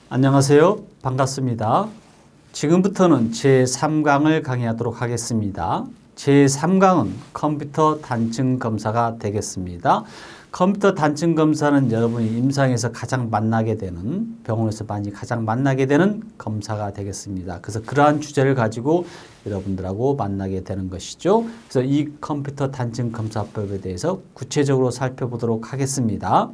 안녕하세요. 반갑습니다. 지금부터는 제3강을 강의하도록 하겠습니다. 제3강은 컴퓨터 단층 검사가 되겠습니다. 컴퓨터 단층 검사는 여러분이 임상에서 가장 만나게 되는, 병원에서 가장 만나게 되는 검사가 되겠습니다. 그래서 그러한 주제를 가지고 여러분들하고 만나게 되는 것이죠. 그래서 이 컴퓨터 단층 검사법에 대해서 구체적으로 살펴보도록 하겠습니다.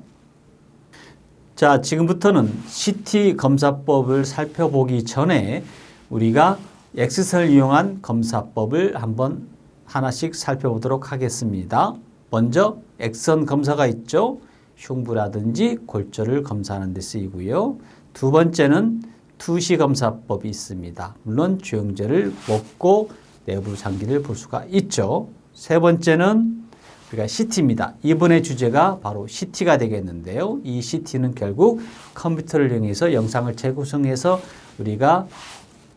자, 지금부터는 CT 검사법을 살펴보기 전에 우리가 엑스선을 이용한 검사법을 한번 하나씩 살펴보도록 하겠습니다. 먼저 엑스선 검사가 있죠. 흉부라든지 골절을 검사하는 데 쓰이고요. 두 번째는 투시 검사법이 있습니다. 물론 주영제를 먹고 내부 장기를 볼 수가 있죠. 세 번째는 우리가 CT입니다. 이번의 주제가 바로 CT가 되겠는데요. 이 CT는 결국 컴퓨터를 이용해서 영상을 재구성해서 우리가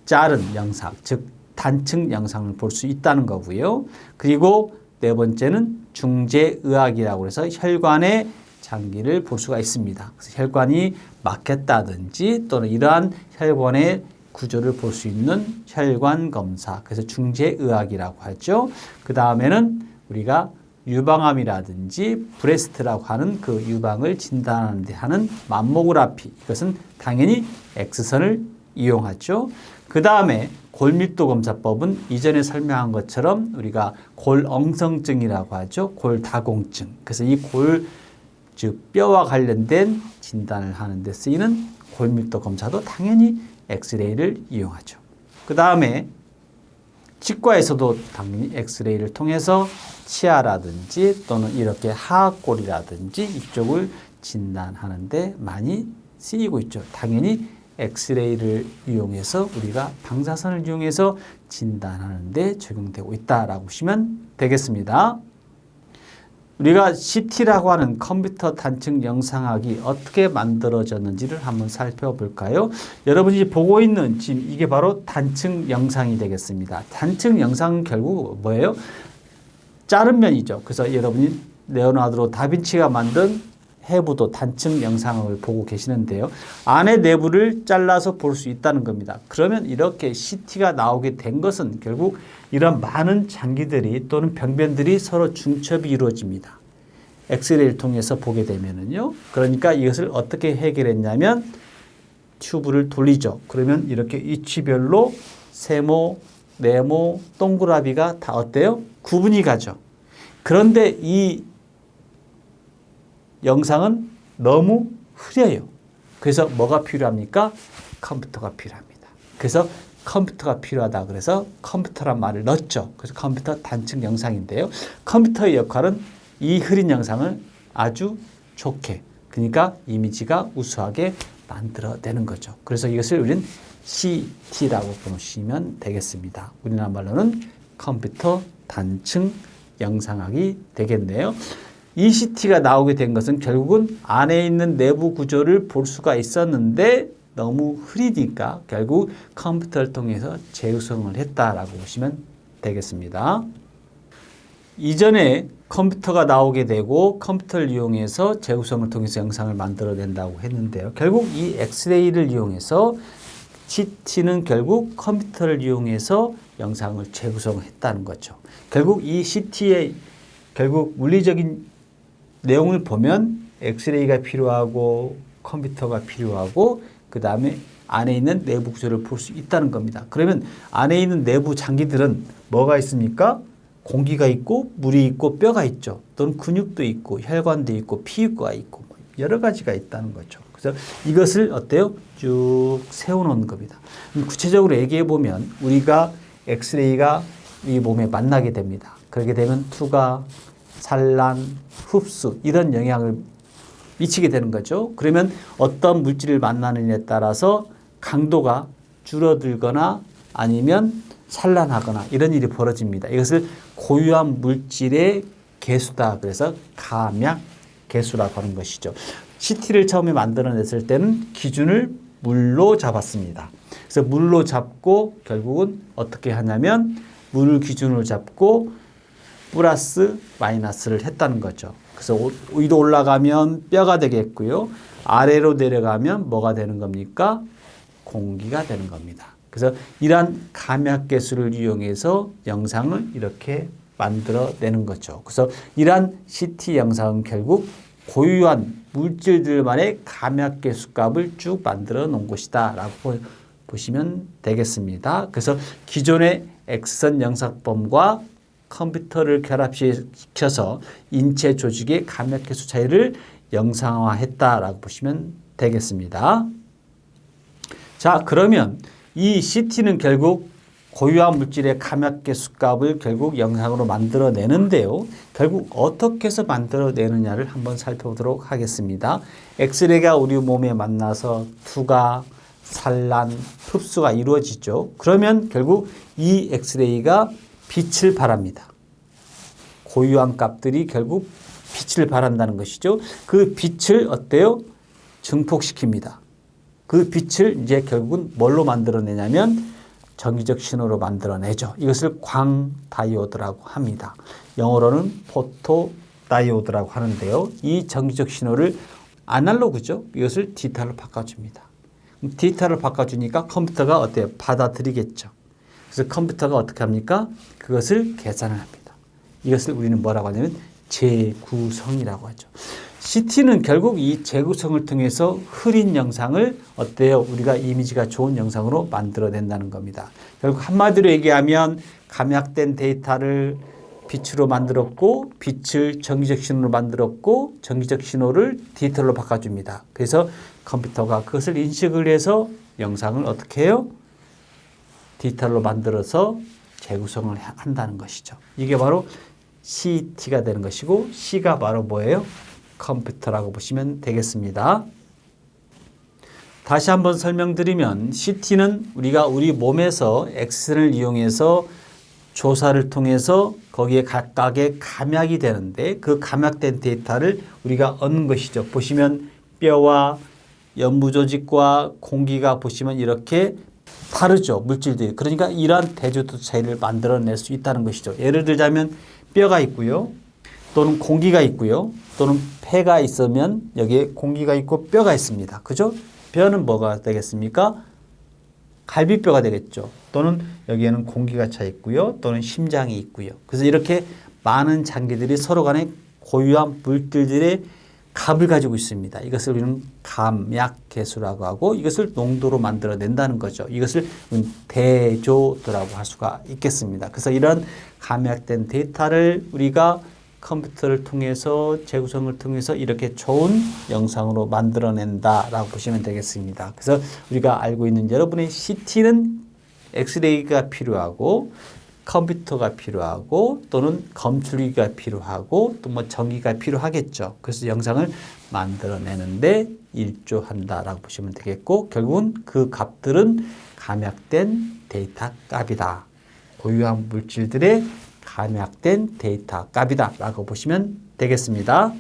자른 영상, 즉 단층 영상을 볼 수 있다는 거고요. 그리고 네 번째는 중재의학이라고 해서 혈관의 장기를 볼 수가 있습니다. 그래서 혈관이 막혔다든지 또는 이러한 혈관의 구조를 볼 수 있는 혈관 검사, 그래서 중재의학이라고 하죠. 그 다음에는 우리가 유방암이라든지 브레스트라고 하는 그 유방을 진단하는 데 하는 맘모그라피, 이것은 당연히 엑스선을 이용하죠. 그 다음에 골밀도 검사법은 이전에 설명한 것처럼 우리가 골엉성증이라고 하죠. 골다공증. 그래서 이 즉 뼈와 관련된 진단을 하는 데 쓰이는 골밀도 검사도 당연히 엑스레이를 이용하죠. 그 다음에 치과에서도 당연히 엑스레이를 통해서 치아라든지 또는 이렇게 하악골이라든지 이쪽을 진단하는데 많이 쓰이고 있죠. 당연히 엑스레이를 이용해서 우리가 방사선을 이용해서 진단하는데 적용되고 있다라고 보시면 되겠습니다. 우리가 CT라고 하는 컴퓨터 단층 영상학이 어떻게 만들어졌는지를 한번 살펴볼까요? 여러분이 보고 있는 지금 이게 바로 단층 영상이 되겠습니다. 단층 영상은 결국 뭐예요? 자른 면이죠. 그래서 여러분이 레오나르도 다빈치가 만든 해부도 단층 영상을 보고 계시는데요. 안에 내부를 잘라서 볼 수 있다는 겁니다. 그러면 이렇게 CT가 나오게 된 것은 결국 이런 많은 장기들이 또는 병변들이 서로 중첩이 이루어집니다. 엑스레이를 통해서 보게 되면은요. 그러니까 이것을 어떻게 해결했냐면 튜브를 돌리죠. 그러면 이렇게 위치별로 세모, 네모, 동그라미가 다 어때요? 구분이 가죠. 그런데 이 영상은 너무 흐려요. 그래서 뭐가 필요합니까? 컴퓨터가 필요합니다. 그래서 컴퓨터가 필요하다 그래서 컴퓨터란 말을 넣었죠. 그래서 컴퓨터 단층 영상인데요. 컴퓨터의 역할은 이 흐린 영상을 아주 좋게, 그러니까 이미지가 우수하게 만들어내는 거죠. 그래서 이것을 우리는 CT라고 보시면 되겠습니다. 우리나라 말로는 컴퓨터 단층 영상학이 되겠네요. 이 CT가 나오게 된 것은 결국은 안에 있는 내부 구조를 볼 수가 있었는데 너무 흐리니까 결국 컴퓨터를 통해서 재구성을 했다라고 보시면 되겠습니다. 이전에 컴퓨터가 나오게 되고 컴퓨터를 이용해서 재구성을 통해서 영상을 만들어낸다고 했는데요. 결국 이 엑스레이를 이용해서 CT는 결국 컴퓨터를 이용해서 영상을 재구성을 했다는 거죠. 결국 이 CT의 결국 물리적인 내용을 보면 엑스레이가 필요하고 컴퓨터가 필요하고 그 다음에 안에 있는 내부 구조를 볼 수 있다는 겁니다. 그러면 안에 있는 내부 장기들은 뭐가 있습니까? 공기가 있고 물이 있고 뼈가 있죠. 또는 근육도 있고 혈관도 있고 피육과 있고 여러 가지가 있다는 거죠. 그래서 이것을 어때요? 쭉 세워놓은 겁니다. 구체적으로 얘기해 보면 우리가 엑스레이가 이 몸에 만나게 됩니다. 그렇게 되면 투과, 산란, 흡수 이런 영향을 미치게 되는 거죠. 그러면 어떤 물질을 만나느냐에 따라서 강도가 줄어들거나 아니면 산란하거나 이런 일이 벌어집니다. 이것을 고유한 물질의 개수다. 그래서 감약 개수라고 하는 것이죠. CT를 처음에 만들어냈을 때는 기준을 물로 잡았습니다. 그래서 물로 잡고 결국은 어떻게 하냐면 물 기준으로 잡고 플러스 마이너스를 했다는 거죠. 그래서 위로 올라가면 뼈가 되겠고요. 아래로 내려가면 뭐가 되는 겁니까? 공기가 되는 겁니다. 그래서 이러한 감약계수를 이용해서 영상을 이렇게 만들어내는 거죠. 그래서 이러한 CT 영상은 결국 고유한 물질들만의 감약계수 값을 쭉 만들어 놓은 것이다 라고 보시면 되겠습니다. 그래서 기존의 X선 영상법과 컴퓨터를 결합시켜서 인체 조직의 감약계수 차이를 영상화했다라고 보시면 되겠습니다. 자, 그러면 이 CT는 결국 고유한 물질의 감약계수 값을 결국 영상으로 만들어내는데요. 결국 어떻게 해서 만들어내느냐를 한번 살펴보도록 하겠습니다. 엑스레이가 우리 몸에 만나서 투과, 산란, 흡수가 이루어지죠. 그러면 결국 이 엑스레이가 빛을 발합니다. 고유한 값들이 결국 빛을 발한다는 것이죠. 그 빛을 어때요? 증폭시킵니다. 그 빛을 이제 결국은 뭘로 만들어내냐면 정기적 신호로 만들어내죠. 이것을 광다이오드라고 합니다. 영어로는 포토다이오드라고 하는데요. 이 정기적 신호를 아날로그죠. 이것을 디지털로 바꿔줍니다. 디지털로 바꿔주니까 컴퓨터가 어때요? 받아들이겠죠. 그래서 컴퓨터가 어떻게 합니까? 그것을 계산을 합니다. 이것을 우리는 뭐라고 하냐면 재구성이라고 하죠. CT는 결국 이 재구성을 통해서 흐린 영상을 어때요? 우리가 이미지가 좋은 영상으로 만들어낸다는 겁니다. 결국 한마디로 얘기하면 감약된 데이터를 빛으로 만들었고 빛을 정기적 신호로 만들었고 정기적 신호를 디지털로 바꿔줍니다. 그래서 컴퓨터가 그것을 인식을 해서 영상을 어떻게 해요? 디지털로 만들어서 재구성을 한다는 것이죠. 이게 바로 CT가 되는 것이고 C가 바로 뭐예요? 컴퓨터라고 보시면 되겠습니다. 다시 한번 설명드리면 CT는 우리가 우리 몸에서 엑스선을 이용해서 조사를 통해서 거기에 각각의 감약이 되는데 그 감약된 데이터를 우리가 얻는 것이죠. 보시면 뼈와 연부조직과 공기가 보시면 이렇게 다르죠. 물질들이. 그러니까 이러한 대조도 차이를 만들어낼 수 있다는 것이죠. 예를 들자면 뼈가 있고요. 또는 공기가 있고요. 또는 폐가 있으면 여기에 공기가 있고 뼈가 있습니다. 그죠? 뼈는 뭐가 되겠습니까? 갈비뼈가 되겠죠. 또는 여기에는 공기가 차 있고요. 또는 심장이 있고요. 그래서 이렇게 많은 장기들이 서로 간에 고유한 물질들의 값을 가지고 있습니다. 이것을 우리는 감약계수라고 하고 이것을 농도로 만들어낸다는 거죠. 이것을 대조도라고 할 수가 있겠습니다. 그래서 이런 감약된 데이터를 우리가 컴퓨터를 통해서 재구성을 통해서 이렇게 좋은 영상으로 만들어낸다라고 보시면 되겠습니다. 그래서 우리가 알고 있는 여러분의 CT는 엑스레이가 필요하고 컴퓨터가 필요하고 또는 검출기가 필요하고 또 뭐 전기가 필요하겠죠. 그래서 영상을 만들어내는데 일조한다라고 보시면 되겠고 결국은 그 값들은 감약된 데이터 값이다. 고유한 물질들의 감약된 데이터 값이다 라고 보시면 되겠습니다.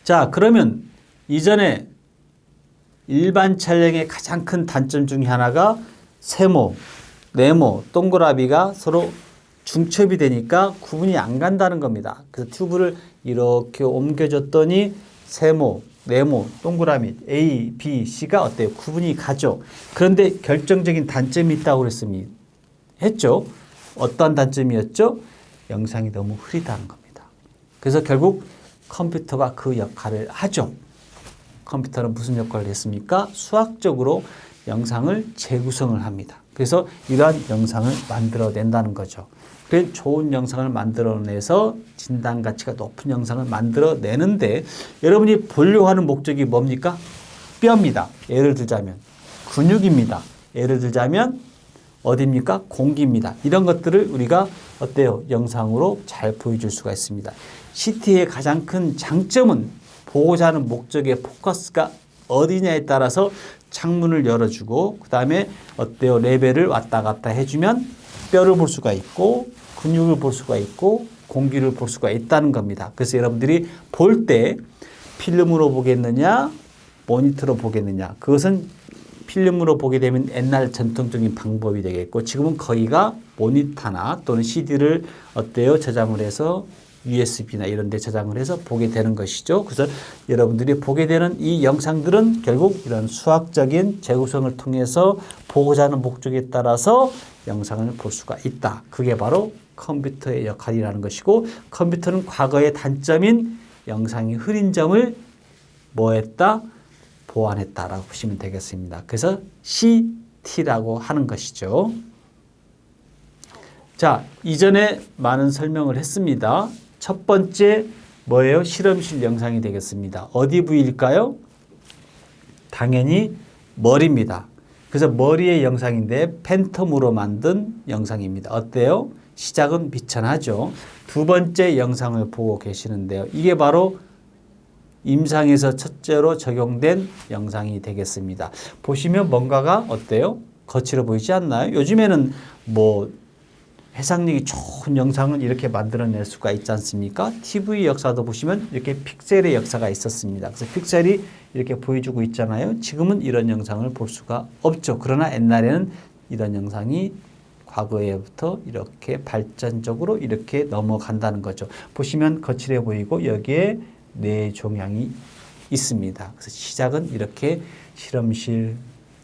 자, 그러면 이전에 일반 촬영의 가장 큰 단점 중에 하나가 세모, 네모, 동그라미가 서로 중첩이 되니까 구분이 안 간다는 겁니다. 그래서 튜브를 이렇게 옮겨줬더니 세모, 네모, 동그라미 A, B, C가 어때요? 구분이 가죠. 그런데 결정적인 단점이 있다고 그랬습니다. 했죠. 어떤 단점이었죠? 영상이 너무 흐리다는 겁니다. 그래서 결국 컴퓨터가 그 역할을 하죠. 컴퓨터는 무슨 역할을 했습니까? 수학적으로 영상을 재구성을 합니다. 그래서 이러한 영상을 만들어낸다는 거죠. 그래서 좋은 영상을 만들어내서 진단 가치가 높은 영상을 만들어내는데 여러분이 보려고 하는 목적이 뭡니까? 뼈입니다. 예를 들자면 근육입니다. 예를 들자면 어디입니까? 공기입니다. 이런 것들을 우리가 어때요? 영상으로 잘 보여줄 수가 있습니다. CT의 가장 큰 장점은 보고자 하는 목적의 포커스가 어디냐에 따라서 창문을 열어주고 그 다음에 어때요? 레벨을 왔다 갔다 해주면 뼈를 볼 수가 있고 근육을 볼 수가 있고 공기를 볼 수가 있다는 겁니다. 그래서 여러분들이 볼 때 필름으로 보겠느냐 모니터로 보겠느냐 그것은 필름으로 보게 되면 옛날 전통적인 방법이 되겠고 지금은 거의가 모니터나 또는 CD를 어때요? 저장을 해서 USB나 이런 데 저장을 해서 보게 되는 것이죠. 그래서 여러분들이 보게 되는 이 영상들은 결국 이런 수학적인 재구성을 통해서 보고자 하는 목적에 따라서 영상을 볼 수가 있다. 그게 바로 컴퓨터의 역할이라는 것이고 컴퓨터는 과거의 단점인 영상이 흐린 점을 뭐 했다? 보완했다라고 보시면 되겠습니다. 그래서 CT라고 하는 것이죠. 자, 이전에 많은 설명을 했습니다. 첫 번째 뭐예요? 실험실 영상이 되겠습니다. 어디 부위일까요? 당연히 머리입니다. 그래서 머리의 영상인데 팬텀으로 만든 영상입니다. 어때요? 시작은 비천하죠. 두 번째 영상을 보고 계시는데요. 이게 바로 임상에서 첫째로 적용된 영상이 되겠습니다. 보시면 뭔가가 어때요? 거칠어 보이지 않나요? 요즘에는 뭐 해상력이 좋은 영상을 이렇게 만들어낼 수가 있지 않습니까? TV 역사도 보시면 이렇게 픽셀의 역사가 있었습니다. 그래서 픽셀이 이렇게 보여주고 있잖아요. 지금은 이런 영상을 볼 수가 없죠. 그러나 옛날에는 이런 영상이 과거에부터 이렇게 발전적으로 이렇게 넘어간다는 거죠. 보시면 거칠해 보이고 여기에 뇌 종양이 있습니다. 그래서 시작은 이렇게 실험실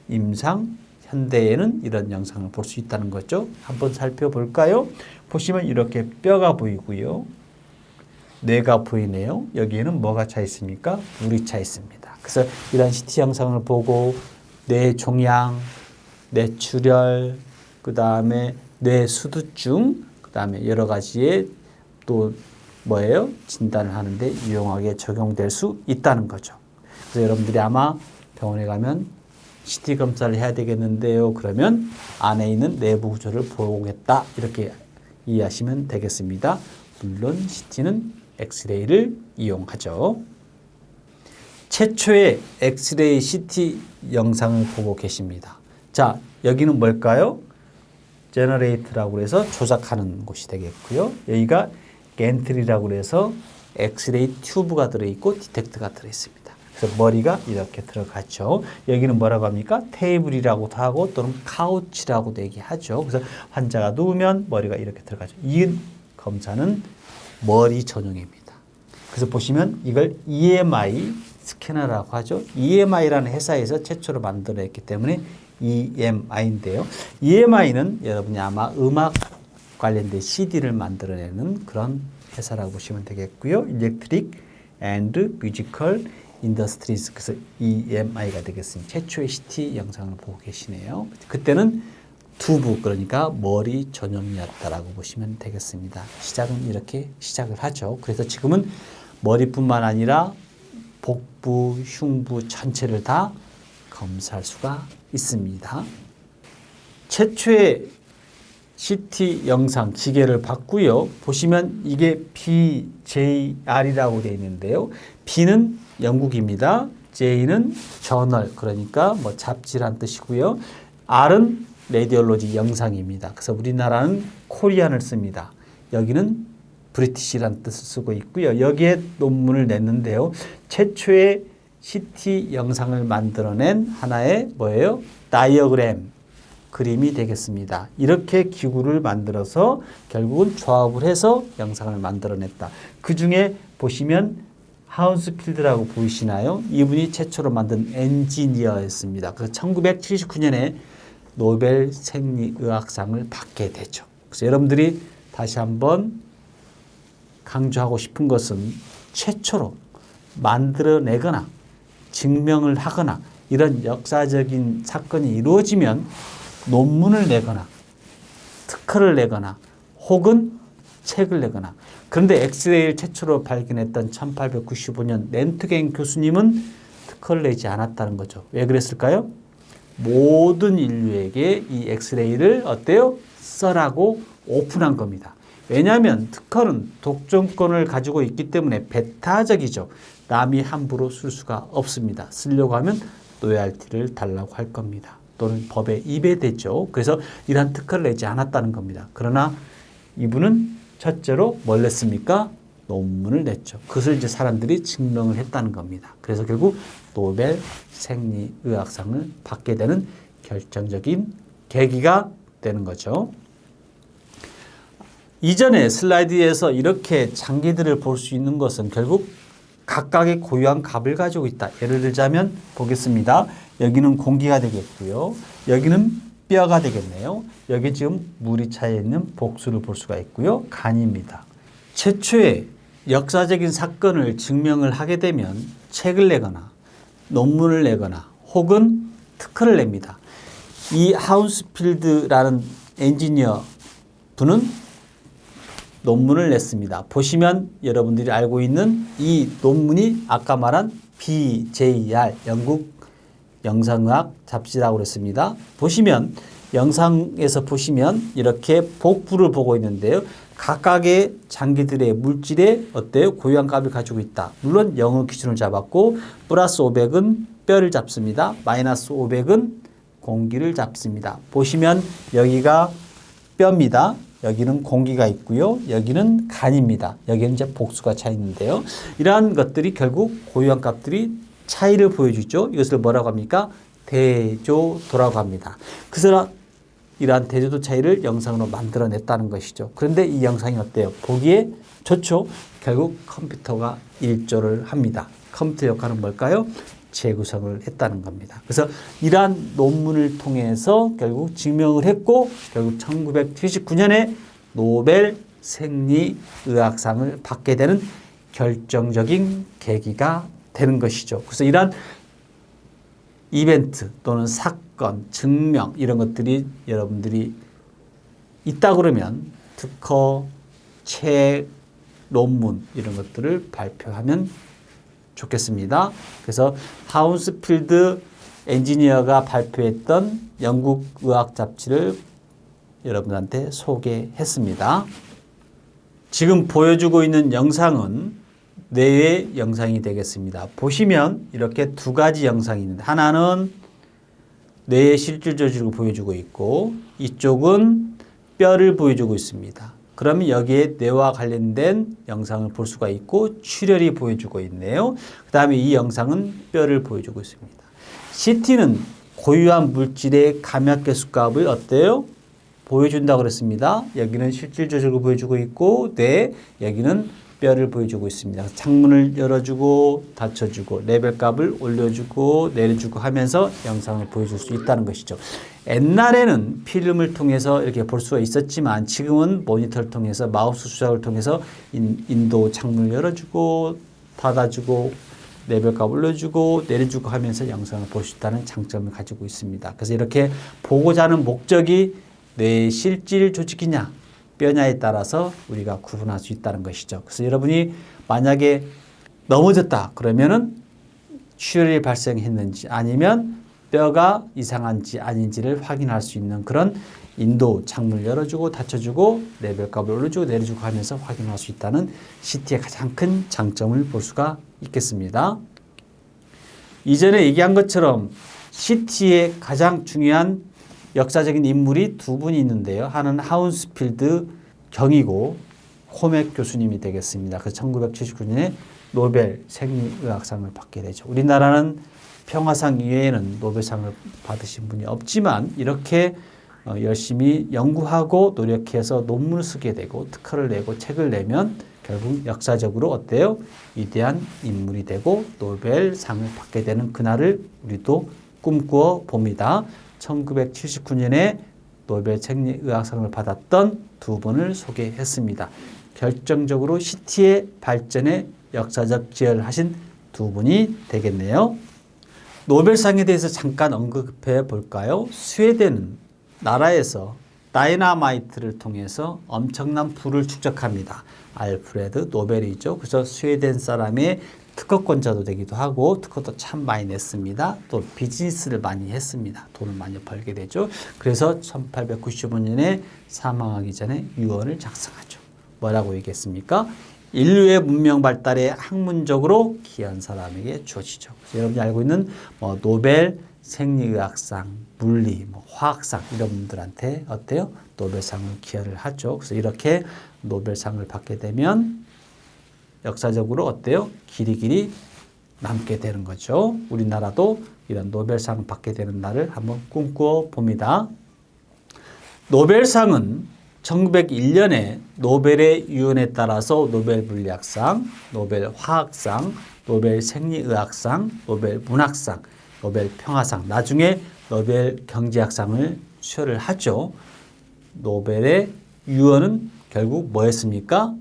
임상, 현대에는 이런 영상을 볼 수 있다는 거죠. 한번 살펴볼까요? 보시면 이렇게 뼈가 보이고요. 뇌가 보이네요. 여기에는 뭐가 차 있습니까? 물이 차 있습니다. 그래서 이런 CT 영상을 보고 뇌 종양, 뇌출혈, 그 다음에 뇌수두증, 그 다음에 여러 가지의 또 뭐예요? 진단을 하는데 유용하게 적용될 수 있다는 거죠. 그래서 여러분들이 아마 병원에 가면 CT 검사를 해야 되겠는데요. 그러면 안에 있는 내부 구조를 보겠다. 이렇게 이해하시면 되겠습니다. 물론 CT는 엑스레이를 이용하죠. 최초의 엑스레이 CT 영상을 보고 계십니다. 자, 여기는 뭘까요? 제너레이트라고 해서 조작하는 곳이 되겠고요. 여기가 겐트리라고 해서 엑스레이 튜브가 들어있고 디텍터가 들어있습니다. 그래서 머리가 이렇게 들어가죠. 여기는 뭐라고 합니까? 테이블이라고도 하고 또는 카우치라고도 얘기하죠. 그래서 환자가 누우면 머리가 이렇게 들어가죠. 이 검사는 머리 전용입니다. 그래서 보시면 이걸 EMI 스캐너라고 하죠. EMI라는 회사에서 최초로 만들어냈기 때문에 EMI인데요. EMI는 여러분이 아마 음악 관련된 CD를 만들어내는 그런 회사라고 보시면 되겠고요. Electric and Musical Industries, 그래서 EMI가 되겠습니다. 최초의 CT 영상을 보고 계시네요. 그때는 두부, 그러니까 머리 전용이었다라고 보시면 되겠습니다. 시작은 이렇게 시작을 하죠. 그래서 지금은 머리뿐만 아니라 복부, 흉부 전체를 다 검사할 수가 있습니다. 최초의 CT 영상 기계를 봤고요. 보시면 이게 BJR이라고 되어 있는데요. B는 영국입니다. J는 저널, 그러니까 뭐 잡지란 뜻이고요. R은 레디올로지 영상입니다. 그래서 우리나라는 코리안을 씁니다. 여기는 브리티시란 뜻을 쓰고 있고요. 여기에 논문을 냈는데요. 최초의 CT 영상을 만들어낸 하나의 뭐예요? 다이어그램, 그림이 되겠습니다. 이렇게 기구를 만들어서 결국은 조합을 해서 영상을 만들어냈다. 그 중에 보시면 하운스필드라고 보이시나요? 이분이 최초로 만든 엔지니어였습니다. 그래서 1979년에 노벨 생리의학상을 받게 되죠. 그래서 여러분들이 다시 한번 강조하고 싶은 것은 최초로 만들어내거나 증명을 하거나 이런 역사적인 사건이 이루어지면 논문을 내거나 특허를 내거나 혹은 책을 내거나, 그런데 엑스레이를 최초로 발견했던 1895년 렌트겐 교수님은 특허를 내지 않았다는 거죠. 왜 그랬을까요? 모든 인류에게 이 엑스레이를 어때요? 써라고 오픈한 겁니다. 왜냐하면 특허는 독점권을 가지고 있기 때문에 배타적이죠. 남이 함부로 쓸 수가 없습니다. 쓰려고 하면 로열티를 달라고 할 겁니다. 또는 법에 위배되죠. 그래서 이러한 특허를 내지 않았다는 겁니다. 그러나 이분은 첫째로 뭘 냈습니까? 논문을 냈죠. 그것을 이제 사람들이 증명을 했다는 겁니다. 그래서 결국 노벨 생리의학상을 받게 되는 결정적인 계기가 되는 거죠. 이전에 슬라이드에서 이렇게 장기들을 볼 수 있는 것은 결국 각각의 고유한 값을 가지고 있다. 예를 들자면 보겠습니다. 여기는 공기가 되겠고요. 여기는 뼈가 되겠네요. 여기 지금 물이 차여 있는 복수를 볼 수가 있고요. 간입니다. 최초의 역사적인 사건을 증명을 하게 되면 책을 내거나 논문을 내거나 혹은 특허를 냅니다. 이 하운스필드라는 엔지니어 분은 논문을 냈습니다. 보시면 여러분들이 알고 있는 이 논문이 아까 말한 BJR 영국 영상의학 잡지라고 그랬습니다. 보시면 영상에서 보시면 이렇게 복부를 보고 있는데요. 각각의 장기들의 물질에 어때요? 고유한 값을 가지고 있다. 물론 영어 기준을 잡았고 플러스 500은 뼈를 잡습니다. 마이너스 500은 공기를 잡습니다. 보시면 여기가 뼈입니다. 여기는 공기가 있고요. 여기는 간입니다. 여기는 이제 복수가 차 있는데요. 이러한 것들이 결국 고유한 값들이 차이를 보여주죠. 이것을 뭐라고 합니까? 대조도라고 합니다. 그래서 이러한 대조도 차이를 영상으로 만들어냈다는 것이죠. 그런데 이 영상이 어때요? 보기에 좋죠. 결국 컴퓨터가 일조를 합니다. 컴퓨터 역할은 뭘까요? 재구성을 했다는 겁니다. 그래서 이러한 논문을 통해서 결국 증명을 했고 결국 1979년에 노벨 생리의학상을 받게 되는 결정적인 계기가 되는 것이죠. 그래서 이러한 이벤트 또는 사건, 증명 이런 것들이 여러분들이 있다 그러면 특허, 책, 논문 이런 것들을 발표하면 좋겠습니다. 그래서 하운스필드 엔지니어가 발표했던 영국 의학 잡지를 여러분한테 소개했습니다. 지금 보여주고 있는 영상은 뇌의 영상이 되겠습니다. 보시면 이렇게 두 가지 영상이 있는데 하나는 뇌의 실질 조직을 보여주고 있고 이쪽은 뼈를 보여주고 있습니다. 그러면 여기에 뇌와 관련된 영상을 볼 수가 있고 출혈이 보여주고 있네요. 그 다음에 이 영상은 뼈를 보여주고 있습니다. CT는 고유한 물질의 감약계수 값을 어때요? 보여준다고 그랬습니다. 여기는 실질 조직을 보여주고 있고 뇌, 여기는 뼈를 보여주고 있습니다. 창문을 열어주고 닫혀주고 레벨 값을 올려주고 내려주고 하면서 영상을 보여줄 수 있다는 것이죠. 옛날에는 필름을 통해서 이렇게 볼 수가 있었지만 지금은 모니터를 통해서 마우스 수작을 통해서 인도 창문을 열어주고 닫아주고 레벨 값 올려주고 내려주고 하면서 영상을 볼 수 있다는 장점을 가지고 있습니다. 그래서 이렇게 보고자 하는 목적이 뇌의 실질 조직이냐 뼈냐에 따라서 우리가 구분할 수 있다는 것이죠. 그래서 여러분이 만약에 넘어졌다 그러면은 출혈이 발생했는지 아니면 뼈가 이상한지 아닌지를 확인할 수 있는 그런 인도 창문을 열어주고 닫혀주고 레벨 값을 올려주고 내려주고 하면서 확인할 수 있다는 CT의 가장 큰 장점을 볼 수가 있겠습니다. 이전에 얘기한 것처럼 CT의 가장 중요한 역사적인 인물이 두 분이 있는데요. 하나는 하운스필드 경이고 코맥 교수님이 되겠습니다. 그래서 1979년에 노벨 생리의학상을 받게 되죠. 우리나라는 평화상 이외에는 노벨상을 받으신 분이 없지만 이렇게 열심히 연구하고 노력해서 논문을 쓰게 되고 특허를 내고 책을 내면 결국 역사적으로 어때요? 위대한 인물이 되고 노벨상을 받게 되는 그날을 우리도 꿈꾸어 봅니다. 1979년에 노벨 생리의학상을 받았던 두 분을 소개했습니다. 결정적으로 CT의 발전에 역사적 기여를 하신 두 분이 되겠네요. 노벨상에 대해서 잠깐 언급해 볼까요? 스웨덴은 나라에서 다이나마이트를 통해서 엄청난 부를 축적합니다. 알프레드 노벨이죠. 그래서 스웨덴 사람의 특허권자도 되기도 하고 특허도 참 많이 냈습니다. 또 비즈니스를 많이 했습니다. 돈을 많이 벌게 되죠. 그래서 1895년에 사망하기 전에 유언을 작성하죠. 뭐라고 얘기했습니까? 인류의 문명 발달에 학문적으로 기여한 사람에게 주어지죠. 여러분이 알고 있는 노벨 생리의학상, 물리, 화학상 이런 분들한테 어때요? 노벨상을 기여를 하죠. 그래서 이렇게 노벨상을 받게 되면 역사적으로 어때요? 길이길이 남게 되는 거죠. 우리나라도 이런 노벨상 받게 되는 날을 한번 꿈꾸어 봅니다. 노벨상은 1901년에 노벨의 유언에 따라서 노벨 물리학상, 노벨 화학상, 노벨 생리의학상, 노벨 문학상, 노벨 평화상, 나중에 노벨 경제학상을 수여를 하죠. 노벨의 유언은 결국 뭐였습니까?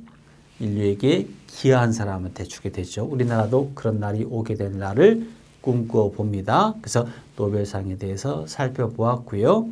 인류에게 기여한 사람한테 주게 되죠. 우리나라도 그런 날이 오게 될 날을 꿈꾸어 봅니다. 그래서 노벨상에 대해서 살펴보았고요.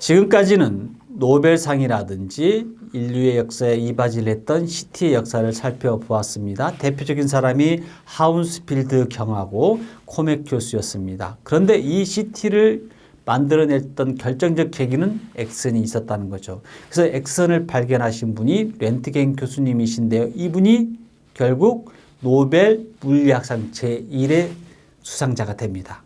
지금까지는 노벨상이라든지 인류의 역사에 이바지를 했던 시티의 역사를 살펴보았습니다. 대표적인 사람이 하운스필드 경하고 코맥 교수였습니다. 그런데 이 시티를 만들어냈던 결정적 계기는 엑슨이 있었다는 거죠. 그래서 엑슨을 발견하신 분이 렌트겐 교수님이신데요. 이분이 결국 노벨 물리학상 제1의 수상자가 됩니다.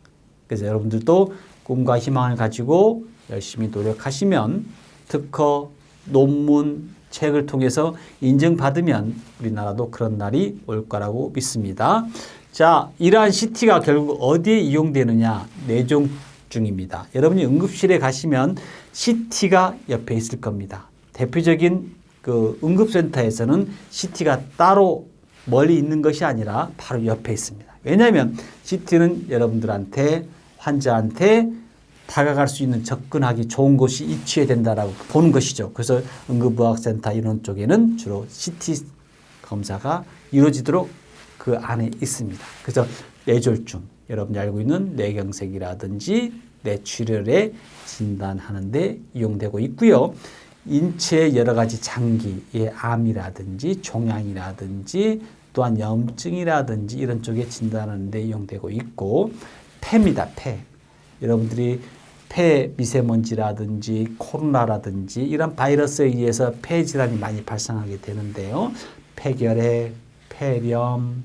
그래서 여러분들도 꿈과 희망을 가지고 열심히 노력하시면 특허, 논문, 책을 통해서 인정받으면 우리나라도 그런 날이 올 거라고 믿습니다. 자, 이러한 CT가 결국 어디에 이용되느냐? 뇌종 중입니다. 여러분이 응급실에 가시면 CT가 옆에 있을 겁니다. 대표적인 그 응급센터에서는 CT가 따로 멀리 있는 것이 아니라 바로 옆에 있습니다. 왜냐하면 CT는 여러분들한테 환자한테 다가갈 수 있는 접근하기 좋은 곳이 위치해야 된다라고 보는 것이죠. 그래서 응급의학센터 이런 쪽에는 주로 CT 검사가 이루어지도록 그 안에 있습니다. 그래서 뇌졸중, 여러분이 알고 있는 뇌경색이라든지 뇌출혈에 진단하는 데 이용되고 있고요. 인체의 여러 가지 장기의 암이라든지 종양이라든지 또한 염증이라든지 이런 쪽에 진단하는 데 이용되고 있고, 폐입니다. 폐. 여러분들이 폐 미세먼지라든지 코로나라든지 이런 바이러스에 의해서 폐 질환이 많이 발생하게 되는데요. 폐결핵, 폐렴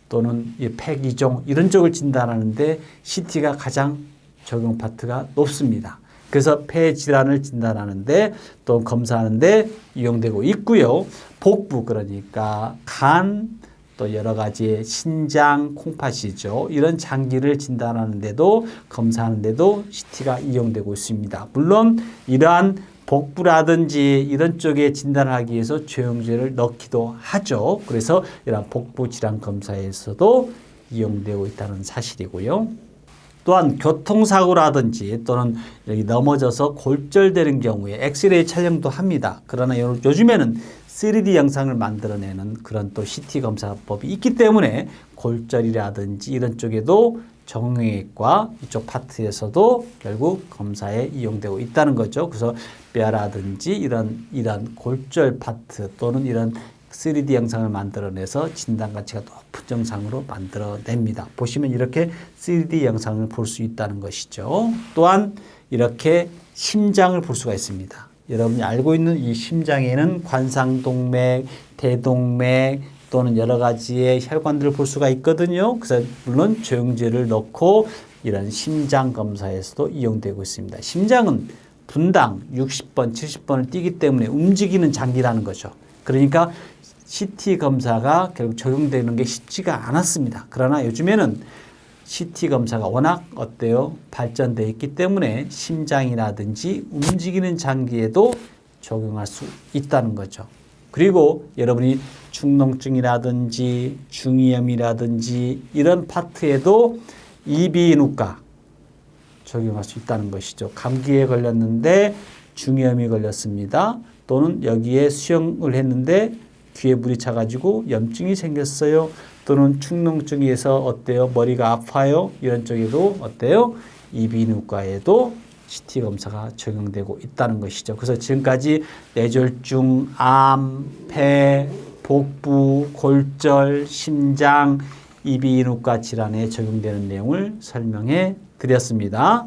또는 폐기종 이런 쪽을 진단하는데 CT가 가장 적용 파트가 높습니다. 그래서 폐 질환을 진단하는데 또 검사하는데 이용되고 있고요. 복부 그러니까 간 또 여러 가지 신장, 콩팥이죠. 이런 장기를 진단하는데도 검사하는데도 CT가 이용되고 있습니다. 물론 이러한 복부라든지 이런 쪽에 진단을 하기 위해서 조영제를 넣기도 하죠. 그래서 이런 복부 질환 검사에서도 이용되고 있다는 사실이고요. 또한 교통사고라든지 또는 여기 넘어져서 골절되는 경우에 엑스레이 촬영도 합니다. 그러나 요즘에는 3D 영상을 만들어내는 그런 또 CT 검사법이 있기 때문에 골절이라든지 이런 쪽에도 정형외과 이쪽 파트에서도 결국 검사에 이용되고 있다는 거죠. 그래서 뼈라든지 이런 골절 파트 또는 이런 3D 영상을 만들어내서 진단 가치가 높은 영상으로 만들어냅니다. 보시면 이렇게 3D 영상을 볼 수 있다는 것이죠. 또한 이렇게 심장을 볼 수가 있습니다. 여러분이 알고 있는 이 심장에는 관상동맥, 대동맥 또는 여러 가지의 혈관들을 볼 수가 있거든요. 그래서 물론 조영제를 넣고 이런 심장 검사에서도 이용되고 있습니다. 심장은 분당 60번, 70번을 뛰기 때문에 움직이는 장기라는 거죠. 그러니까 CT 검사가 결국 적용되는 게 쉽지가 않았습니다. 그러나 요즘에는 CT 검사가 워낙 어때요? 발전되어 있기 때문에 심장이라든지 움직이는 장기에도 적용할 수 있다는 거죠. 그리고 여러분이 축농증이라든지 중이염이라든지 이런 파트에도 이비인후과 적용할 수 있다는 것이죠. 감기에 걸렸는데 중이염이 걸렸습니다. 또는 여기에 수영을 했는데 귀에 물이 차가지고 염증이 생겼어요. 또는 축농증에서 어때요? 머리가 아파요? 이런 쪽에도 어때요? 이비인후과에도 CT 검사가 적용되고 있다는 것이죠. 그래서 지금까지 뇌졸중, 암, 폐, 복부, 골절, 심장, 이비인후과 질환에 적용되는 내용을 설명해 드렸습니다.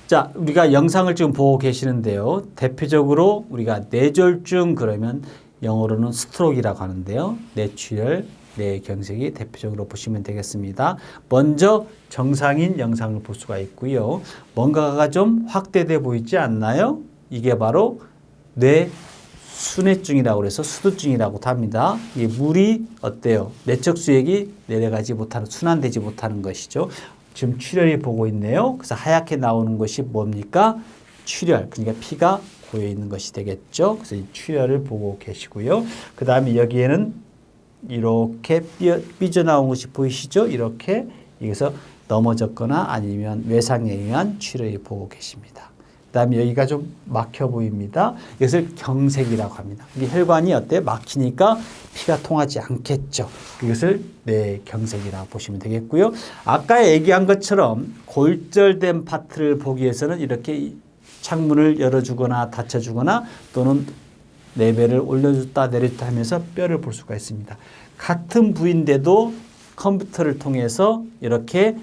자, 우리가 영상을 지금 보고 계시는데요. 대표적으로 우리가 뇌졸중 그러면 영어로는 스트로크라고 하는데요. 뇌출혈, 뇌경색이 대표적으로 보시면 되겠습니다. 먼저 정상인 영상을 볼 수가 있고요. 뭔가가 좀 확대돼 보이지 않나요? 이게 바로 뇌 순회증이라고 해서 수두증이라고도 합니다. 이 물이 어때요? 내적 수액이 내려가지 못하는, 순환되지 못하는 것이죠. 지금 출혈이 보고 있네요. 그래서 하얗게 나오는 것이 뭡니까? 출혈. 그러니까 피가 고여 있는 것이 되겠죠. 그래서 이 출혈을 보고 계시고요. 그 다음에 여기에는 이렇게 삐져나온 것이 보이시죠? 이렇게 여기서 넘어졌거나 아니면 외상에 의한 출혈이 보고 계십니다. 그 다음에 여기가 좀 막혀 보입니다. 이것을 경색이라고 합니다. 이 혈관이 어때? 막히니까 피가 통하지 않겠죠. 이것을 경색이라고 보시면 되겠고요. 아까 얘기한 것처럼 골절된 파트를 보기 위해서는 이렇게 창문을 열어주거나 닫혀주거나 또는 레벨을 올려줬다 내렸다 하면서 뼈를 볼 수가 있습니다. 같은 부위인데도 컴퓨터를 통해서 이렇게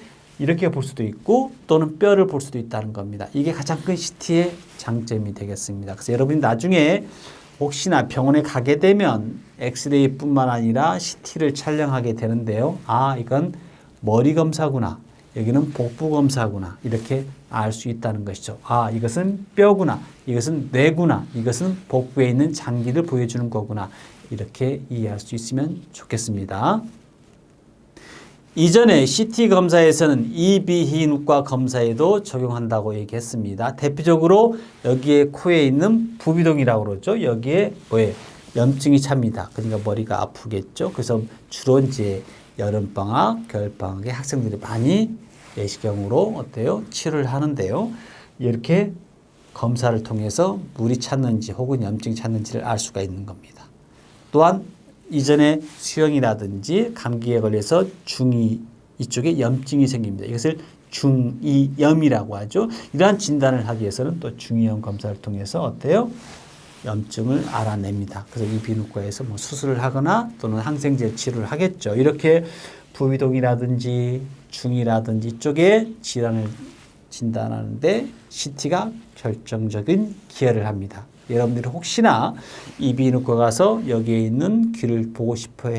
볼 수도 있고 또는 뼈를 볼 수도 있다는 겁니다. 이게 가장 큰 CT의 장점이 되겠습니다. 그래서 여러분이 나중에 혹시나 병원에 가게 되면 엑스레이뿐만 아니라 CT를 촬영하게 되는데요. 아, 이건 머리 검사구나. 여기는 복부 검사구나. 이렇게 알 수 있다는 것이죠. 아, 이것은 뼈구나. 이것은 뇌구나. 이것은 복부에 있는 장기를 보여주는 거구나. 이렇게 이해할 수 있으면 좋겠습니다. 이전에 CT 검사에서는 이비인후과 검사에도 적용한다고 얘기했습니다. 대표적으로 여기에 코에 있는 부비동이라고 그러죠. 여기에 뭐예요? 염증이 찹니다. 그러니까 머리가 아프겠죠. 그래서 주로 이제 여름방학, 겨울방학에 학생들이 많이 내시경으로 어때요? 치료를 하는데요. 이렇게 검사를 통해서 물이 찼는지 혹은 염증이 찼는지를 알 수가 있는 겁니다. 또한 이전에 수영이라든지 감기에 걸려서 중이 이쪽에 염증이 생깁니다. 이것을 중이염이라고 하죠. 이러한 진단을 하기 위해서는 또 중이염 검사를 통해서 어때요? 염증을 알아냅니다. 그래서 이 비누과에서 뭐 수술을 하거나 또는 항생제 치료를 하겠죠. 이렇게 부비동이라든지 중이라든지 이쪽에 질환을 진단하는데 CT가 결정적인 기여를 합니다. 여러분들이 혹시나 이비인후과 가서 여기에 있는 귀를 보고 싶어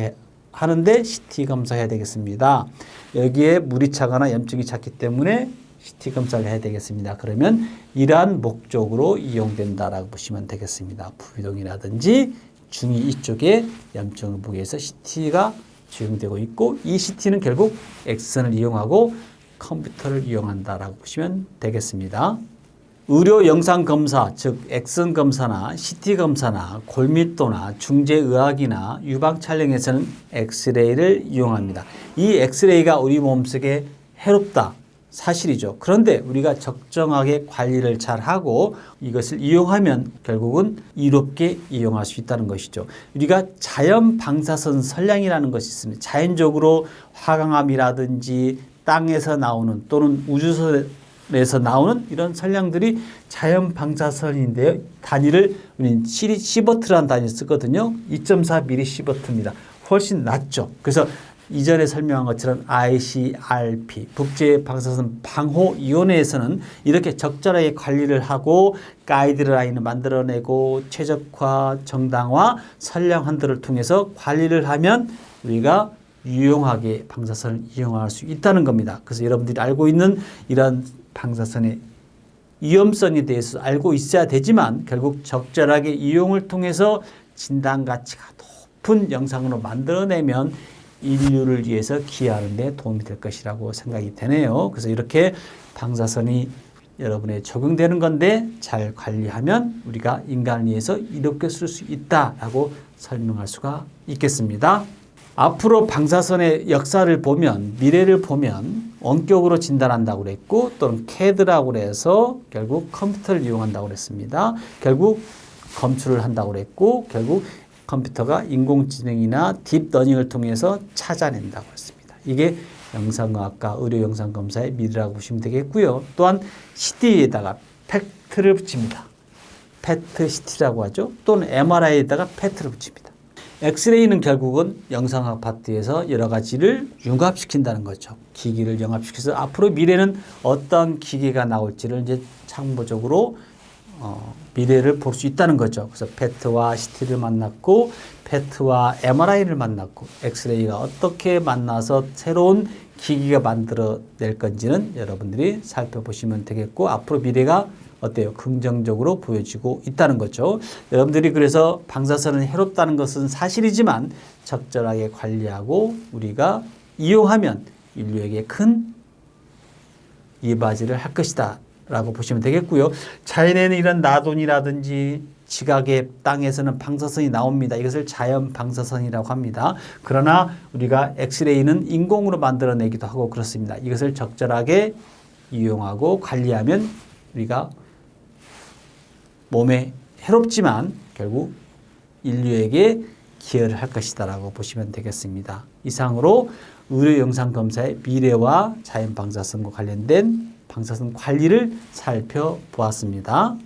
하는데 CT 검사해야 되겠습니다. 여기에 물이 차거나 염증이 찼기 때문에 CT 검사를 해야 되겠습니다. 그러면 이러한 목적으로 이용된다라고 보시면 되겠습니다. 부비동이라든지 중이 이쪽에 염증을 보기 위해서 CT가 적용되고 있고 이 CT는 결국 엑스선을 이용하고 컴퓨터를 이용한다라고 보시면 되겠습니다. 의료 영상 검사, 즉 엑선 검사나 CT 검사나 골밀도나 중재의학이나 유방 촬영에서는 엑스레이를 이용합니다. 이 엑스레이가 우리 몸속에 해롭다. 사실이죠. 그런데 우리가 적정하게 관리를 잘하고 이것을 이용하면 결국은 이롭게 이용할 수 있다는 것이죠. 우리가 자연 방사선 선량이라는 것이 있습니다. 자연적으로 화강암이라든지 땅에서 나오는 또는 우주선에서 나오는 이런 선량들이 자연 방사선인데요. 단위를 우리는 시버트라는 단위를 쓰거든요. 2.4mm 시버트입니다. 훨씬 낮죠. 그래서 이전에 설명한 것처럼 ICRP, 국제방사선 방호위원회에서는 이렇게 적절하게 관리를 하고 가이드라인을 만들어내고 최적화, 정당화, 선량 환도를 통해서 관리를 하면 우리가 유용하게 방사선을 이용할 수 있다는 겁니다. 그래서 여러분들이 알고 있는 이런 방사선의 위험성에 대해서 알고 있어야 되지만 결국 적절하게 이용을 통해서 진단 가치가 높은 영상으로 만들어내면 인류를 위해서 기여하는 데 도움이 될 것이라고 생각이 되네요. 그래서 이렇게 방사선이 여러분에 적용되는 건데 잘 관리하면 우리가 인간을 위해서 이롭게 쓸 수 있다라고 설명할 수가 있겠습니다. 앞으로 방사선의 역사를 보면 미래를 보면 원격으로 진단한다고 그랬고 또는 CAD라고 해서 결국 컴퓨터를 이용한다고 그랬습니다. 결국 검출을 한다고 그랬고 결국 컴퓨터가 인공지능이나 딥러닝을 통해서 찾아낸다고 했습니다. 이게 영상의학과 의료영상검사의 미래라고 보시면 되겠고요. 또한 CT에다가 팩트를 붙입니다. PET CT라고 하죠. 또는 MRI에다가 PET를 붙입니다. 엑스레이는 결국은 영상학 파트에서 여러 가지를 융합시킨다는 거죠. 기기를 융합시켜서 앞으로 미래는 어떤 기계가 나올지를 이제 참고적으로 미래를 볼 수 있다는 거죠. 그래서 PET와 CT를 만났고 PET와 MRI를 만났고 엑스레이가 어떻게 만나서 새로운 기기가 만들어낼 건지는 여러분들이 살펴보시면 되겠고 앞으로 미래가 어때요? 긍정적으로 보여지고 있다는 거죠. 여러분들이 그래서 방사선은 해롭다는 것은 사실이지만 적절하게 관리하고 우리가 이용하면 인류에게 큰 이바지를 할 것이다 라고 보시면 되겠고요. 자연에는 이런 나돈이라든지 지각의 땅에서는 방사선이 나옵니다. 이것을 자연 방사선이라고 합니다. 그러나 우리가 엑스레이는 인공으로 만들어내기도 하고 그렇습니다. 이것을 적절하게 이용하고 관리하면 우리가 몸에 해롭지만 결국 인류에게 기여를 할 것이다 라고 보시면 되겠습니다. 이상으로 의료영상검사의 미래와 자연 방사선과 관련된 방사선 관리를 살펴보았습니다.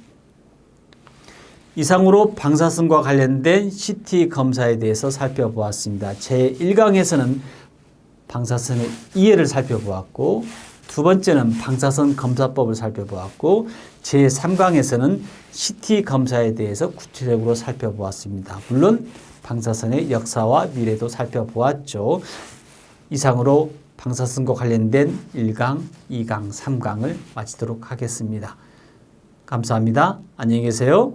이상으로 방사선과 관련된 CT 검사에 대해서 살펴보았습니다. 제1강에서는 방사선의 이해를 살펴보았고 두 번째는 방사선 검사법을 살펴보았고 제3강에서는 CT 검사에 대해서 구체적으로 살펴보았습니다. 물론 방사선의 역사와 미래도 살펴보았죠. 이상으로 방사선과 관련된 1강, 2강, 3강을 마치도록 하겠습니다. 감사합니다. 안녕히 계세요.